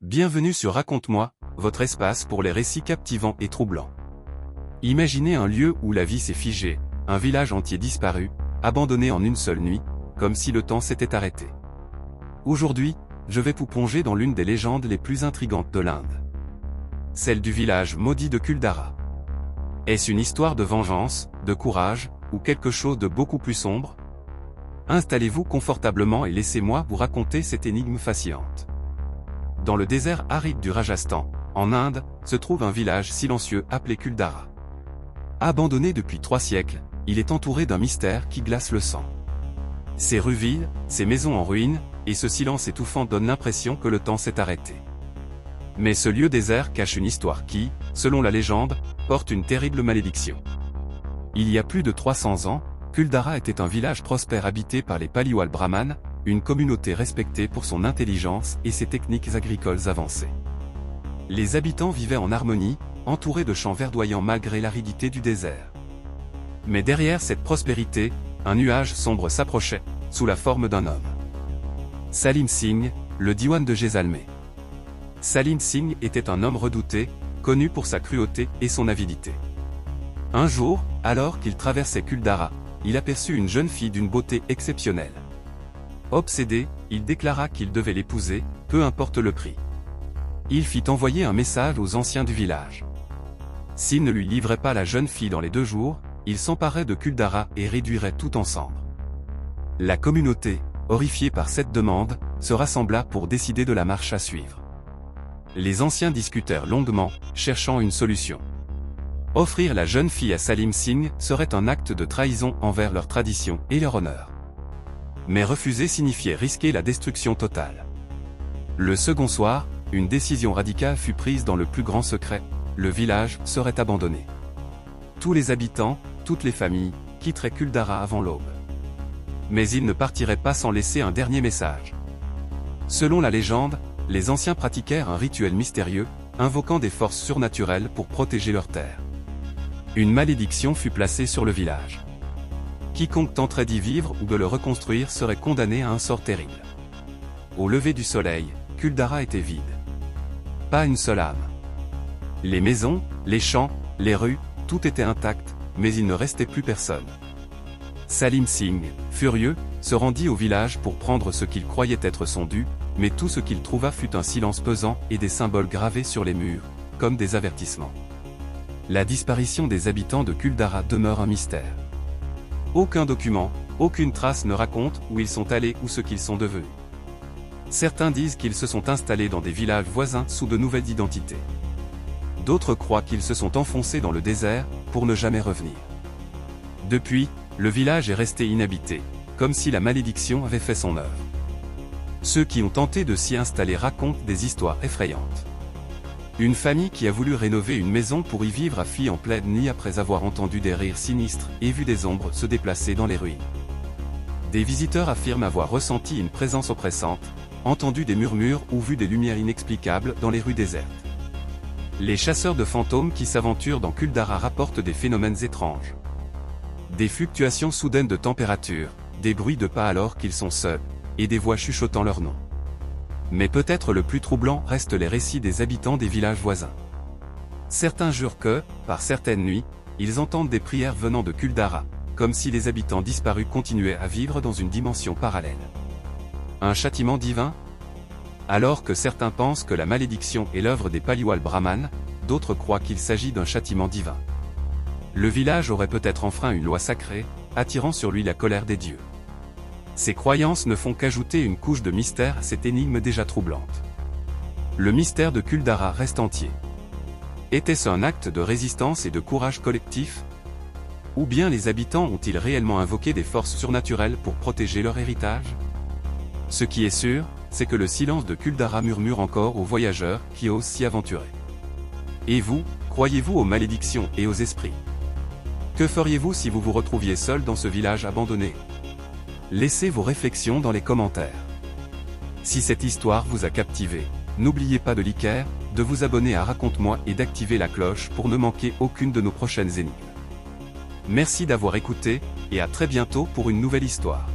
Bienvenue sur Raconte-moi, votre espace pour les récits captivants et troublants. Imaginez un lieu où la vie s'est figée, un village entier disparu, abandonné en une seule nuit, comme si le temps s'était arrêté. Aujourd'hui, je vais vous plonger dans l'une des légendes les plus intrigantes de l'Inde. Celle du village maudit de Kuldara. Est-ce une histoire de vengeance, de courage, ou quelque chose de beaucoup plus sombre? Installez-vous confortablement et laissez-moi vous raconter cette énigme fascinante. Dans le désert aride du Rajasthan, en Inde, se trouve un village silencieux appelé Kuldara. Abandonné depuis 3 siècles, il est entouré d'un mystère qui glace le sang. Ses rues vides, ses maisons en ruine, et ce silence étouffant donnent l'impression que le temps s'est arrêté. Mais ce lieu désert cache une histoire qui, selon la légende, porte une terrible malédiction. Il y a plus de 300 ans, Kuldara était un village prospère habité par les Paliwal Brahmanes, une communauté respectée pour son intelligence et ses techniques agricoles avancées. Les habitants vivaient en harmonie, entourés de champs verdoyants malgré l'aridité du désert. Mais derrière cette prospérité, un nuage sombre s'approchait, sous la forme d'un homme. Salim Singh, le diwan de Jaisalmer. Salim Singh était un homme redouté, connu pour sa cruauté et son avidité. Un jour, alors qu'il traversait Kuldara, il aperçut une jeune fille d'une beauté exceptionnelle. Obsédé, il déclara qu'il devait l'épouser, peu importe le prix. Il fit envoyer un message aux anciens du village. S'il ne lui livrait pas la jeune fille dans les 2 jours, il s'emparait de Kuldara et réduirait tout ensemble. La communauté, horrifiée par cette demande, se rassembla pour décider de la marche à suivre. Les anciens discutèrent longuement, cherchant une solution. Offrir la jeune fille à Salim Singh serait un acte de trahison envers leur tradition et leur honneur. Mais refuser signifiait risquer la destruction totale. Le second soir, une décision radicale fut prise dans le plus grand secret, le village serait abandonné. Tous les habitants, toutes les familles, quitteraient Kuldara avant l'aube. Mais ils ne partiraient pas sans laisser un dernier message. Selon la légende, les anciens pratiquèrent un rituel mystérieux, invoquant des forces surnaturelles pour protéger leur terre. Une malédiction fut placée sur le village. Quiconque tenterait d'y vivre ou de le reconstruire serait condamné à un sort terrible. Au lever du soleil, Kuldara était vide. Pas une seule âme. Les maisons, les champs, les rues, tout était intact, mais il ne restait plus personne. Salim Singh, furieux, se rendit au village pour prendre ce qu'il croyait être son dû, mais tout ce qu'il trouva fut un silence pesant et des symboles gravés sur les murs, comme des avertissements. La disparition des habitants de Kuldara demeure un mystère. Aucun document, aucune trace ne raconte où ils sont allés ou ce qu'ils sont devenus. Certains disent qu'ils se sont installés dans des villages voisins sous de nouvelles identités. D'autres croient qu'ils se sont enfoncés dans le désert, pour ne jamais revenir. Depuis, le village est resté inhabité, comme si la malédiction avait fait son œuvre. Ceux qui ont tenté de s'y installer racontent des histoires effrayantes. Une famille qui a voulu rénover une maison pour y vivre a fui en pleine nuit après avoir entendu des rires sinistres et vu des ombres se déplacer dans les ruines. Des visiteurs affirment avoir ressenti une présence oppressante, entendu des murmures ou vu des lumières inexplicables dans les rues désertes. Les chasseurs de fantômes qui s'aventurent dans Kuldara rapportent des phénomènes étranges. Des fluctuations soudaines de température, des bruits de pas alors qu'ils sont seuls, et des voix chuchotant leur nom. Mais peut-être le plus troublant restent les récits des habitants des villages voisins. Certains jurent que, par certaines nuits, ils entendent des prières venant de Kuldara, comme si les habitants disparus continuaient à vivre dans une dimension parallèle. Un châtiment divin? Alors que certains pensent que la malédiction est l'œuvre des Paliwal Brahmanes, d'autres croient qu'il s'agit d'un châtiment divin. Le village aurait peut-être enfreint une loi sacrée, attirant sur lui la colère des dieux. Ces croyances ne font qu'ajouter une couche de mystère à cette énigme déjà troublante. Le mystère de Kuldara reste entier. Était-ce un acte de résistance et de courage collectif? Ou bien les habitants ont-ils réellement invoqué des forces surnaturelles pour protéger leur héritage? Ce qui est sûr, c'est que le silence de Kuldara murmure encore aux voyageurs qui osent s'y aventurer. Et vous, croyez-vous aux malédictions et aux esprits? Que feriez-vous si vous vous retrouviez seul dans ce village abandonné? Laissez vos réflexions dans les commentaires. Si cette histoire vous a captivé, n'oubliez pas de liker, de vous abonner à Raconte-moi et d'activer la cloche pour ne manquer aucune de nos prochaines énigmes. Merci d'avoir écouté, et à très bientôt pour une nouvelle histoire.